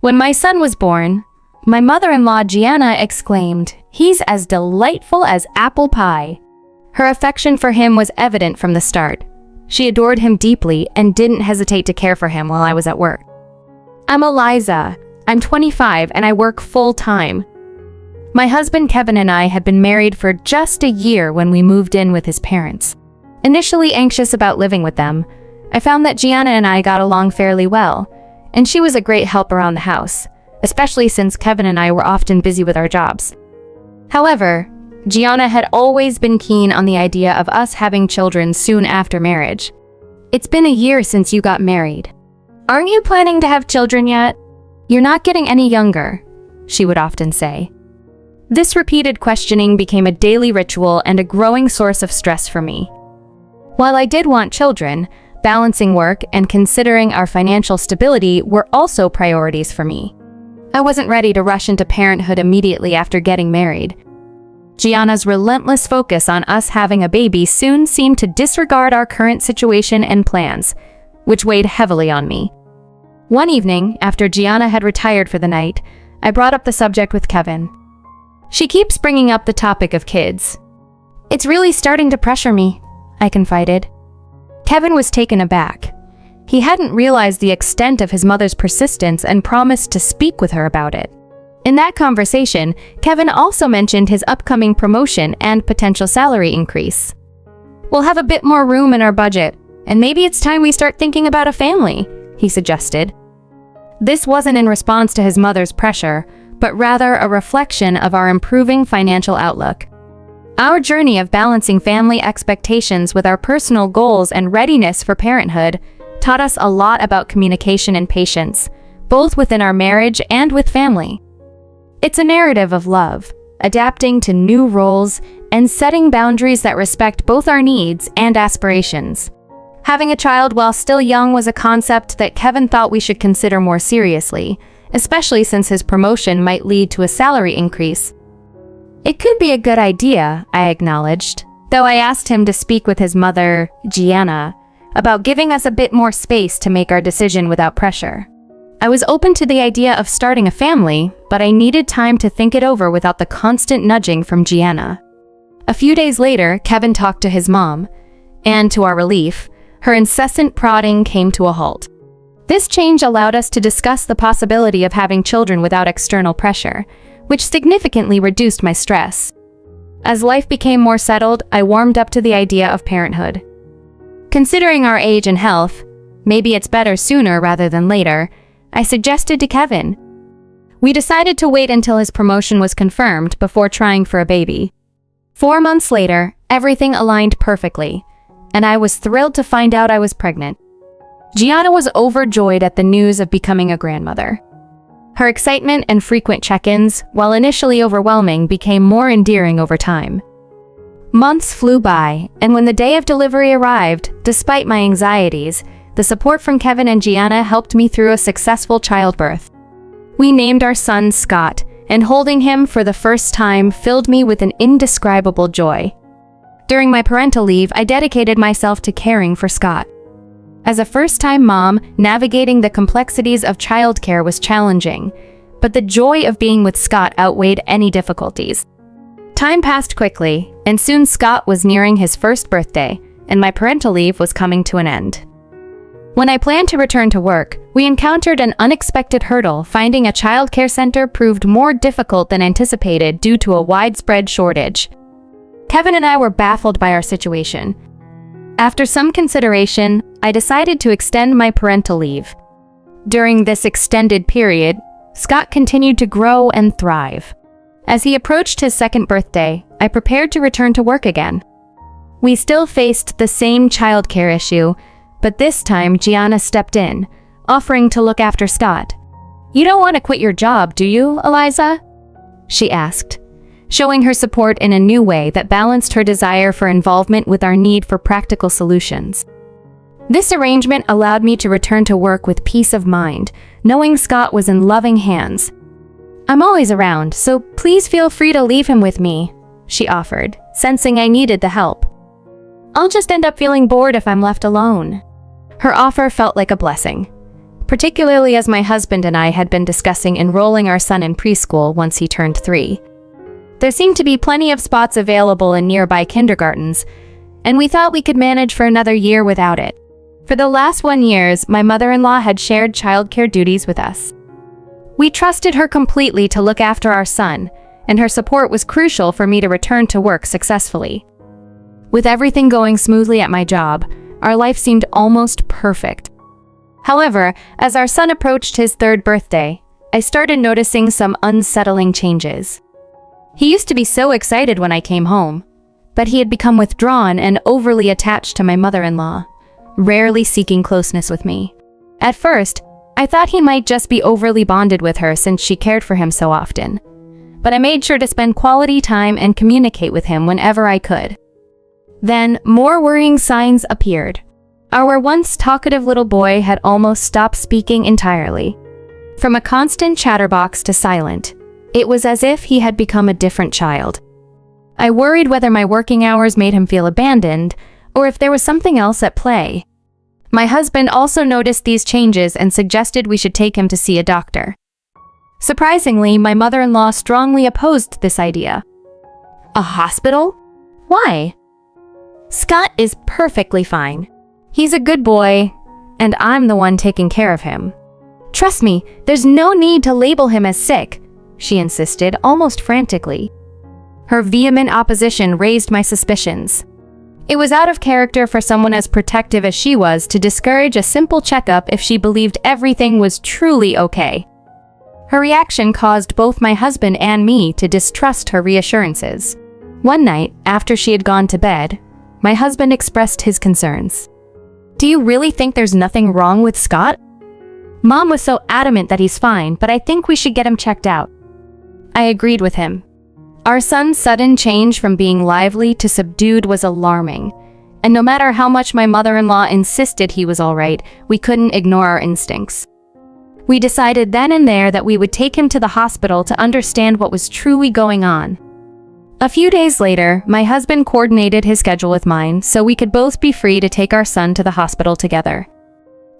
When my son was born, my mother-in-law Gianna exclaimed, "He's as delightful as apple pie." Her affection for him was evident from the start. She adored him deeply and didn't hesitate to care for him while I was at work. I'm Eliza. I'm 25 and I work full-time. My husband Kevin and I had been married for just a year when we moved in with his parents. Initially anxious about living with them, I found that Gianna and I got along fairly well, and she was a great help around the house, especially since Kevin and I were often busy with our jobs. However, Gianna had always been keen on the idea of us having children soon after marriage. "It's been a year since you got married. Aren't you planning to have children yet? You're not getting any younger," she would often say. This repeated questioning became a daily ritual and a growing source of stress for me. While I did want children, balancing work and considering our financial stability were also priorities for me. I wasn't ready to rush into parenthood immediately after getting married. Gianna's relentless focus on us having a baby soon seemed to disregard our current situation and plans, which weighed heavily on me. One evening, after Gianna had retired for the night, I brought up the subject with Kevin. "She keeps bringing up the topic of kids. It's really starting to pressure me," I confided. Kevin was taken aback. He hadn't realized the extent of his mother's persistence and promised to speak with her about it. In that conversation, Kevin also mentioned his upcoming promotion and potential salary increase. "We'll have a bit more room in our budget, and maybe it's time we start thinking about a family," he suggested. This wasn't in response to his mother's pressure, but rather a reflection of our improving financial outlook. Our journey of balancing family expectations with our personal goals and readiness for parenthood taught us a lot about communication and patience, both within our marriage and with family. It's a narrative of love, adapting to new roles, and setting boundaries that respect both our needs and aspirations. Having a child while still young was a concept that Kevin thought we should consider more seriously, especially since his promotion might lead to a salary increase. "It could be a good idea," I acknowledged, though I asked him to speak with his mother, Gianna, about giving us a bit more space to make our decision without pressure. I was open to the idea of starting a family, but I needed time to think it over without the constant nudging from Gianna. A few days later, Kevin talked to his mom, and to our relief, her incessant prodding came to a halt. This change allowed us to discuss the possibility of having children without external pressure, which significantly reduced my stress. As life became more settled, I warmed up to the idea of parenthood. Considering our age and health, maybe it's better sooner rather than later, I suggested to Kevin. We decided to wait until his promotion was confirmed before trying for a baby. 4 months later, everything aligned perfectly, and I was thrilled to find out I was pregnant. Gianna was overjoyed at the news of becoming a grandmother. Her excitement and frequent check-ins, while initially overwhelming, became more endearing over time. Months flew by, and when the day of delivery arrived, despite my anxieties, the support from Kevin and Gianna helped me through a successful childbirth. We named our son Scott, and holding him for the first time filled me with an indescribable joy. During my parental leave, I dedicated myself to caring for Scott. As a first-time mom, navigating the complexities of childcare was challenging, but the joy of being with Scott outweighed any difficulties. Time passed quickly, and soon Scott was nearing his first birthday, and my parental leave was coming to an end. When I planned to return to work, we encountered an unexpected hurdle. Finding a childcare center proved more difficult than anticipated due to a widespread shortage. Kevin and I were baffled by our situation. After some consideration, I decided to extend my parental leave. During this extended period, Scott continued to grow and thrive. As he approached his second birthday, I prepared to return to work again. We still faced the same childcare issue, but this time Gianna stepped in, offering to look after Scott. "You don't want to quit your job, do you, Eliza?" she asked, showing her support in a new way that balanced her desire for involvement with our need for practical solutions. This arrangement allowed me to return to work with peace of mind, knowing Scott was in loving hands. "I'm always around, so please feel free to leave him with me," she offered, sensing I needed the help. "I'll just end up feeling bored if I'm left alone." Her offer felt like a blessing. particularly as my husband and I had been discussing enrolling our son in preschool once he turned 3. There seemed to be plenty of spots available in nearby kindergartens, and we thought we could manage for another year without it. For the last 1 year, my mother-in-law had shared childcare duties with us. We trusted her completely to look after our son, and her support was crucial for me to return to work successfully. With everything going smoothly at my job, our life seemed almost perfect. However, as our son approached his 3rd birthday, I started noticing some unsettling changes. He used to be so excited when I came home, but he had become withdrawn and overly attached to my mother-in-law, rarely seeking closeness with me. At first, I thought he might just be overly bonded with her since she cared for him so often, but I made sure to spend quality time and communicate with him whenever I could. Then, more worrying signs appeared. Our once talkative little boy had almost stopped speaking entirely. From a constant chatterbox to silent, it was as if he had become a different child. I worried whether my working hours made him feel abandoned, or if there was something else at play. My husband also noticed these changes and suggested we should take him to see a doctor. Surprisingly, my mother-in-law strongly opposed this idea. A hospital? Why? Scott is perfectly fine. He's a good boy, and I'm the one taking care of him. Trust me, there's no need to label him as sick, she insisted, almost frantically. Her vehement opposition raised my suspicions. It was out of character for someone as protective as she was to discourage a simple checkup if she believed everything was truly okay. Her reaction caused both my husband and me to distrust her reassurances. One night, after she had gone to bed, my husband expressed his concerns. "Do you really think there's nothing wrong with Scott? Mom was so adamant that he's fine, but I think we should get him checked out." I agreed with him. Our son's sudden change from being lively to subdued was alarming, and no matter how much my mother-in-law insisted he was all right, we couldn't ignore our instincts. We decided then and there that we would take him to the hospital to understand what was truly going on. A few days later, my husband coordinated his schedule with mine so we could both be free to take our son to the hospital together.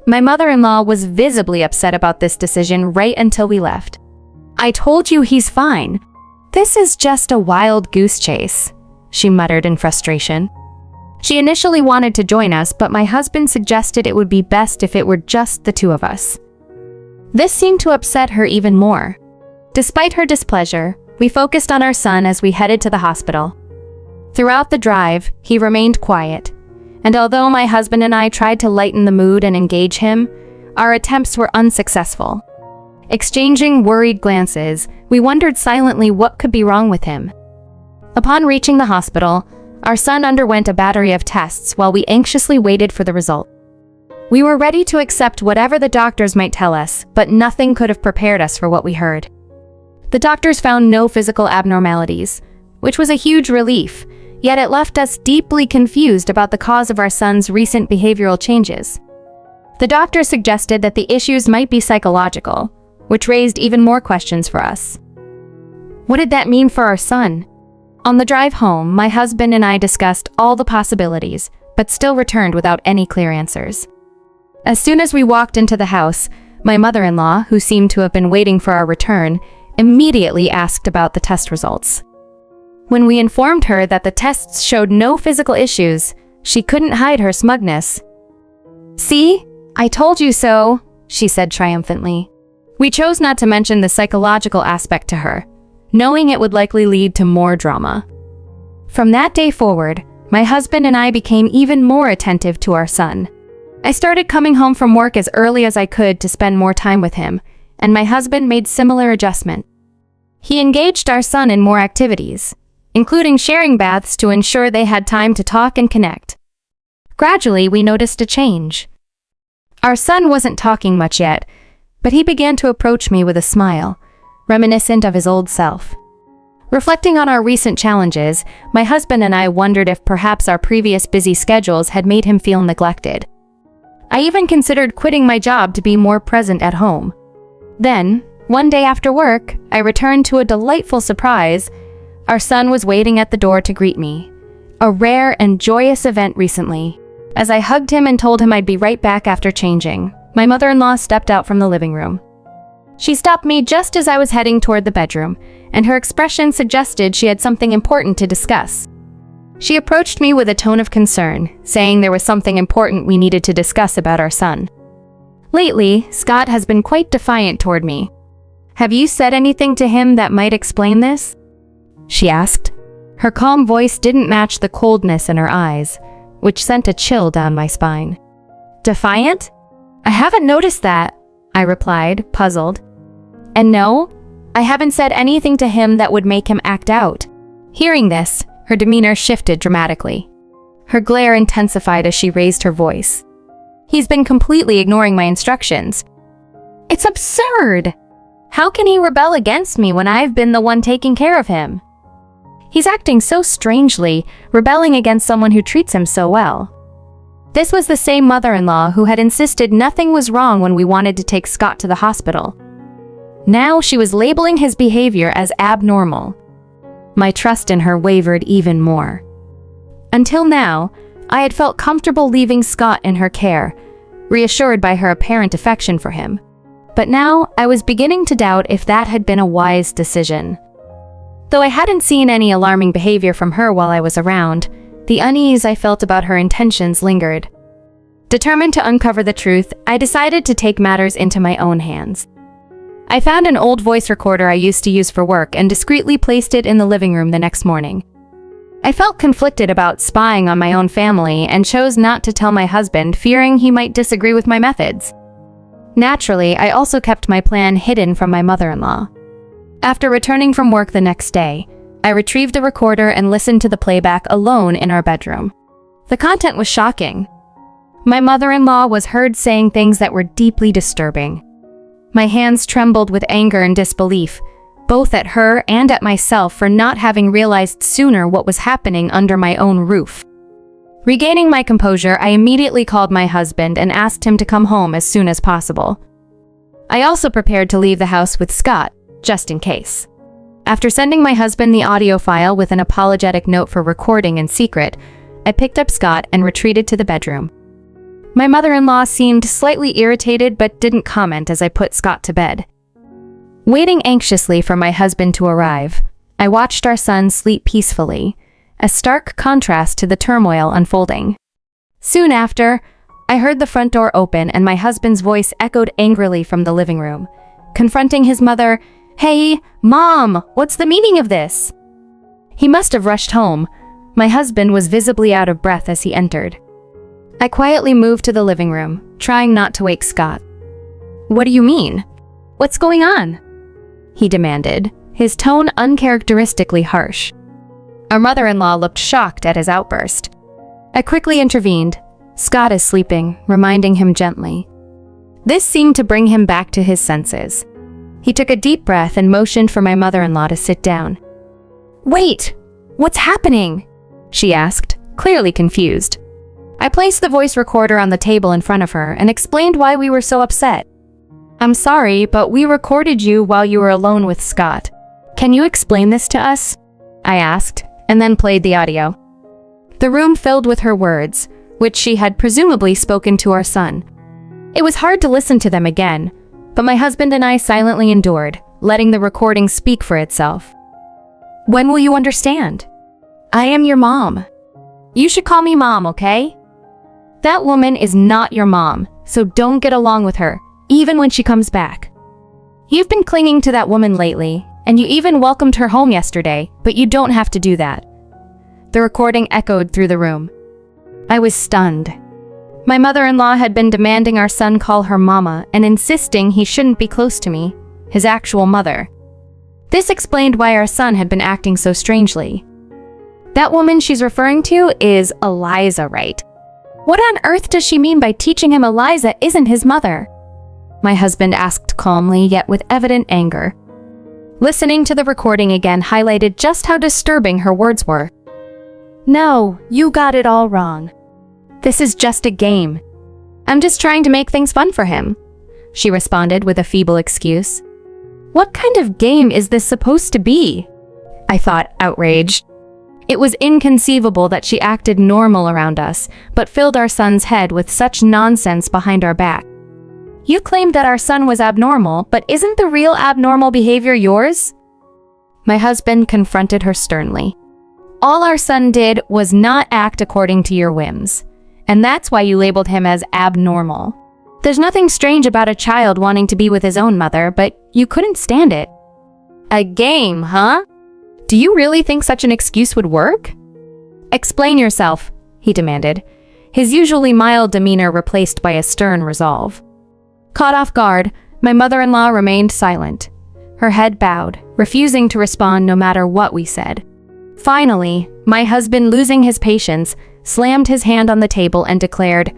My mother-in-law was visibly upset about this decision right until we left. "I told you he's fine. This is just a wild goose chase," she muttered in frustration. She initially wanted to join us, but my husband suggested it would be best if it were just the two of us. This seemed to upset her even more. Despite her displeasure, we focused on our son as we headed to the hospital. Throughout the drive, he remained quiet, and although my husband and I tried to lighten the mood and engage him, our attempts were unsuccessful. Exchanging worried glances, we wondered silently what could be wrong with him. Upon reaching the hospital, our son underwent a battery of tests while we anxiously waited for the result. We were ready to accept whatever the doctors might tell us, but nothing could have prepared us for what we heard. The doctors found no physical abnormalities, which was a huge relief, yet it left us deeply confused about the cause of our son's recent behavioral changes. The doctor suggested that the issues might be psychological, which raised even more questions for us. What did that mean for our son? On the drive home, my husband and I discussed all the possibilities, but still returned without any clear answers. As soon as we walked into the house, my mother-in-law, who seemed to have been waiting for our return, immediately asked about the test results. When we informed her that the tests showed no physical issues, she couldn't hide her smugness. "See? I told you so," she said triumphantly. We chose not to mention the psychological aspect to her, knowing it would likely lead to more drama. From that day forward, my husband and I became even more attentive to our son. I started coming home from work as early as I could to spend more time with him, and my husband made similar adjustment. He engaged our son in more activities, including sharing baths to ensure they had time to talk and connect. Gradually, we noticed a change. Our son wasn't talking much yet, but he began to approach me with a smile, reminiscent of his old self. Reflecting on our recent challenges, my husband and I wondered if perhaps our previous busy schedules had made him feel neglected. I even considered quitting my job to be more present at home. Then, one day after work, I returned to a delightful surprise. Our son was waiting at the door to greet me, a rare and joyous event recently. As I hugged him and told him I'd be right back after changing, My mother-in-law stepped out from the living room. She stopped me just as I was heading toward the bedroom, and her expression suggested she had something important to discuss. She approached me with a tone of concern, saying there was something important we needed to discuss about our son. Lately, Scott has been quite defiant toward me. Have you said anything to him that might explain this? She asked. Her calm voice didn't match the coldness in her eyes, which sent a chill down my spine. Defiant? I haven't noticed that, I replied, puzzled. And no, I haven't said anything to him that would make him act out. Hearing this, her demeanor shifted dramatically. Her glare intensified as she raised her voice. He's been completely ignoring my instructions. It's absurd! How can he rebel against me when I've been the one taking care of him? He's acting so strangely, rebelling against someone who treats him so well. This was the same mother-in-law who had insisted nothing was wrong when we wanted to take Scott to the hospital. Now she was labeling his behavior as abnormal. My trust in her wavered even more. Until now, I had felt comfortable leaving Scott in her care, reassured by her apparent affection for him. But now I was beginning to doubt if that had been a wise decision. Though I hadn't seen any alarming behavior from her while I was around, the unease I felt about her intentions lingered. Determined to uncover the truth, I decided to take matters into my own hands. I found an old voice recorder I used to use for work and discreetly placed it in the living room the next morning. I felt conflicted about spying on my own family and chose not to tell my husband, fearing he might disagree with my methods. Naturally, I also kept my plan hidden from my mother-in-law. After returning from work the next day, I retrieved the recorder and listened to the playback alone in our bedroom. The content was shocking. My mother-in-law was heard saying things that were deeply disturbing. My hands trembled with anger and disbelief, both at her and at myself for not having realized sooner what was happening under my own roof. Regaining my composure, I immediately called my husband and asked him to come home as soon as possible. I also prepared to leave the house with Scott, just in case. After sending my husband the audio file with an apologetic note for recording in secret, I picked up Scott and retreated to the bedroom. My mother-in-law seemed slightly irritated but didn't comment as I put Scott to bed. Waiting anxiously for my husband to arrive, I watched our son sleep peacefully, a stark contrast to the turmoil unfolding. Soon after, I heard the front door open and my husband's voice echoed angrily from the living room, confronting his mother. "Hey, Mom, what's the meaning of this?" He must have rushed home. My husband was visibly out of breath as he entered. I quietly moved to the living room, trying not to wake Scott. "What do you mean? What's going on?" he demanded, his tone uncharacteristically harsh. Our mother-in-law looked shocked at his outburst. I quickly intervened. "Scott is sleeping," reminding him gently. This seemed to bring him back to his senses. He took a deep breath and motioned for my mother-in-law to sit down. "Wait, what's happening?" she asked, clearly confused. I placed the voice recorder on the table in front of her and explained why we were so upset. "I'm sorry, but we recorded you while you were alone with Scott. Can you explain this to us?" I asked, and then played the audio. The room filled with her words, which she had presumably spoken to our son. It was hard to listen to them again, but my husband and I silently endured, letting the recording speak for itself. "When will you understand? I am your mom. You should call me Mom, okay? That woman is not your mom, so don't get along with her, even when she comes back. You've been clinging to that woman lately, and you even welcomed her home yesterday, but you don't have to do that." The recording echoed through the room. I was stunned. My mother-in-law had been demanding our son call her Mama and insisting he shouldn't be close to me, his actual mother. This explained why our son had been acting so strangely. That woman she's referring to is Eliza, right? What on earth does she mean by teaching him Eliza isn't his mother? My husband asked calmly, yet with evident anger. Listening to the recording again highlighted just how disturbing her words were. "No, you got it all wrong. This is just a game. I'm just trying to make things fun for him," she responded with a feeble excuse. "What kind of game is this supposed to be?" I thought, outraged. It was inconceivable that she acted normal around us, but filled our son's head with such nonsense behind our back. You claimed that our son was abnormal, but isn't the real abnormal behavior yours? My husband confronted her sternly. All our son did was not act according to your whims, and that's why you labeled him as abnormal. There's nothing strange about a child wanting to be with his own mother, but you couldn't stand it. A game, huh? Do you really think such an excuse would work? Explain yourself, he demanded, his usually mild demeanor replaced by a stern resolve. Caught off guard, my mother-in-law remained silent, her head bowed, refusing to respond no matter what we said. Finally, my husband, losing his patience, slammed his hand on the table and declared,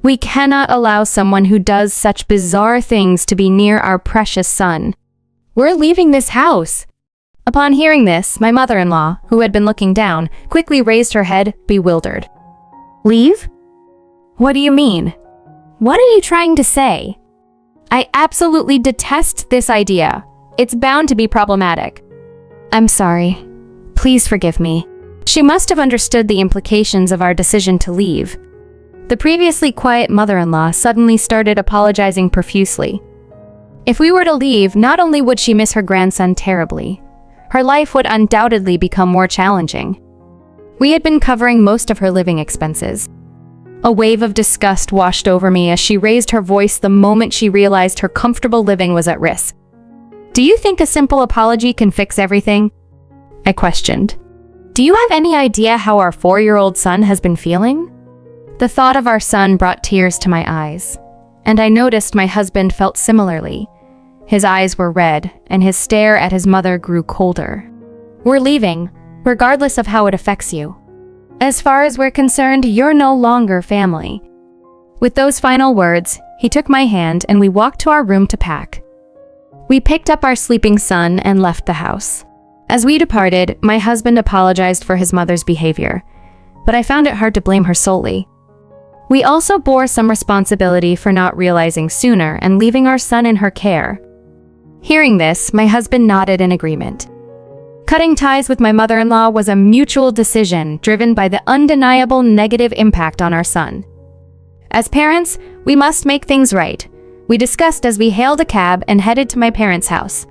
"We cannot allow someone who does such bizarre things to be near our precious son. We're leaving this house." Upon hearing this, my mother-in-law, who had been looking down, quickly raised her head, bewildered. Leave? What do you mean? What are you trying to say? I absolutely detest this idea. It's bound to be problematic. I'm sorry. Please forgive me. She must have understood the implications of our decision to leave. The previously quiet mother-in-law suddenly started apologizing profusely. If we were to leave, not only would she miss her grandson terribly, her life would undoubtedly become more challenging. We had been covering most of her living expenses. A wave of disgust washed over me as she raised her voice the moment she realized her comfortable living was at risk. Do you think a simple apology can fix everything? I questioned. Do you have any idea how our 4-year-old son has been feeling? The thought of our son brought tears to my eyes, and I noticed my husband felt similarly. His eyes were red, and his stare at his mother grew colder. We're leaving, regardless of how it affects you. As far as we're concerned, you're no longer family. With those final words, he took my hand and we walked to our room to pack. We picked up our sleeping son and left the house. As we departed, my husband apologized for his mother's behavior, but I found it hard to blame her solely. We also bore some responsibility for not realizing sooner and leaving our son in her care. Hearing this, my husband nodded in agreement. Cutting ties with my mother-in-law was a mutual decision driven by the undeniable negative impact on our son. As parents, we must make things right, we discussed as we hailed a cab and headed to my parents' house.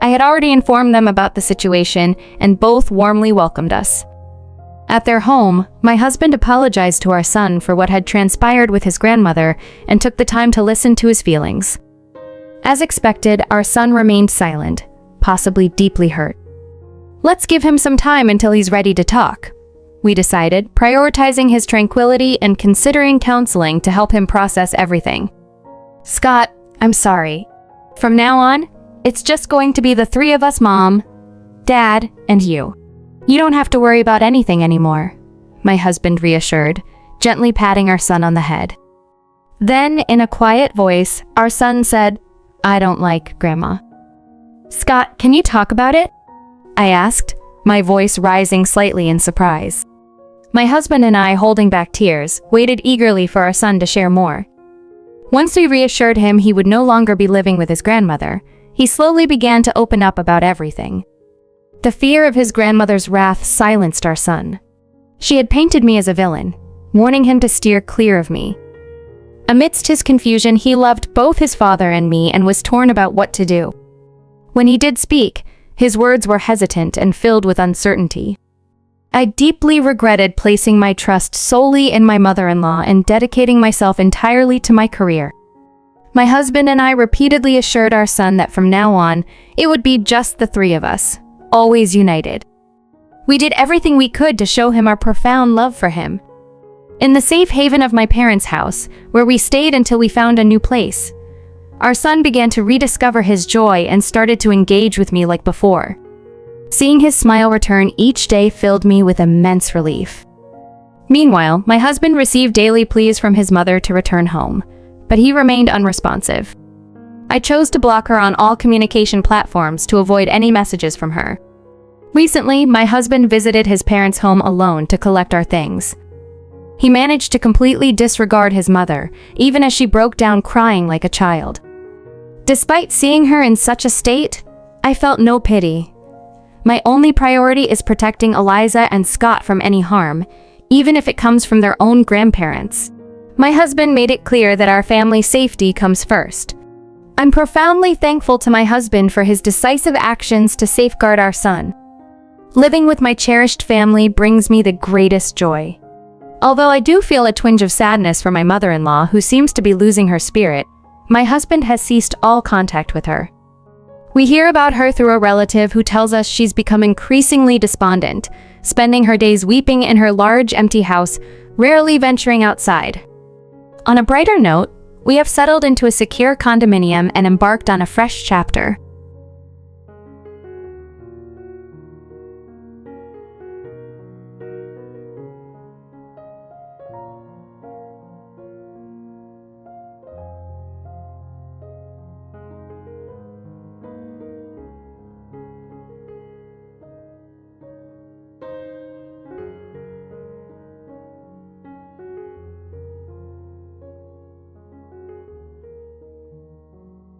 I had already informed them about the situation, and both warmly welcomed us. At their home, my husband apologized to our son for what had transpired with his grandmother and took the time to listen to his feelings. As expected, our son remained silent, possibly deeply hurt. Let's give him some time until he's ready to talk, we decided, prioritizing his tranquility and considering counseling to help him process everything. Scott, I'm sorry. From now on, it's just going to be the 3 of us, Mom, Dad, and you. You don't have to worry about anything anymore, my husband reassured, gently patting our son on the head. Then, in a quiet voice, our son said, I don't like Grandma. Scott, can you talk about it? I asked, my voice rising slightly in surprise. My husband and I, holding back tears, waited eagerly for our son to share more. Once we reassured him he would no longer be living with his grandmother, he slowly began to open up about everything. The fear of his grandmother's wrath silenced our son. She had painted me as a villain, warning him to steer clear of me. Amidst his confusion, he loved both his father and me and was torn about what to do. When he did speak, his words were hesitant and filled with uncertainty. I deeply regretted placing my trust solely in my mother-in-law and dedicating myself entirely to my career. My husband and I repeatedly assured our son that from now on, it would be just the 3 of us, always united. We did everything we could to show him our profound love for him. In the safe haven of my parents' house, where we stayed until we found a new place, our son began to rediscover his joy and started to engage with me like before. Seeing his smile return each day filled me with immense relief. Meanwhile, my husband received daily pleas from his mother to return home, but he remained unresponsive. I chose to block her on all communication platforms to avoid any messages from her. Recently, my husband visited his parents' home alone to collect our things. He managed to completely disregard his mother, even as she broke down crying like a child. Despite seeing her in such a state, I felt no pity. My only priority is protecting Eliza and Scott from any harm, even if it comes from their own grandparents. My husband made it clear that our family's safety comes first. I'm profoundly thankful to my husband for his decisive actions to safeguard our son. Living with my cherished family brings me the greatest joy. Although I do feel a twinge of sadness for my mother-in-law, who seems to be losing her spirit, my husband has ceased all contact with her. We hear about her through a relative who tells us she's become increasingly despondent, spending her days weeping in her large empty house, rarely venturing outside. On a brighter note, we have settled into a secure condominium and embarked on a fresh chapter.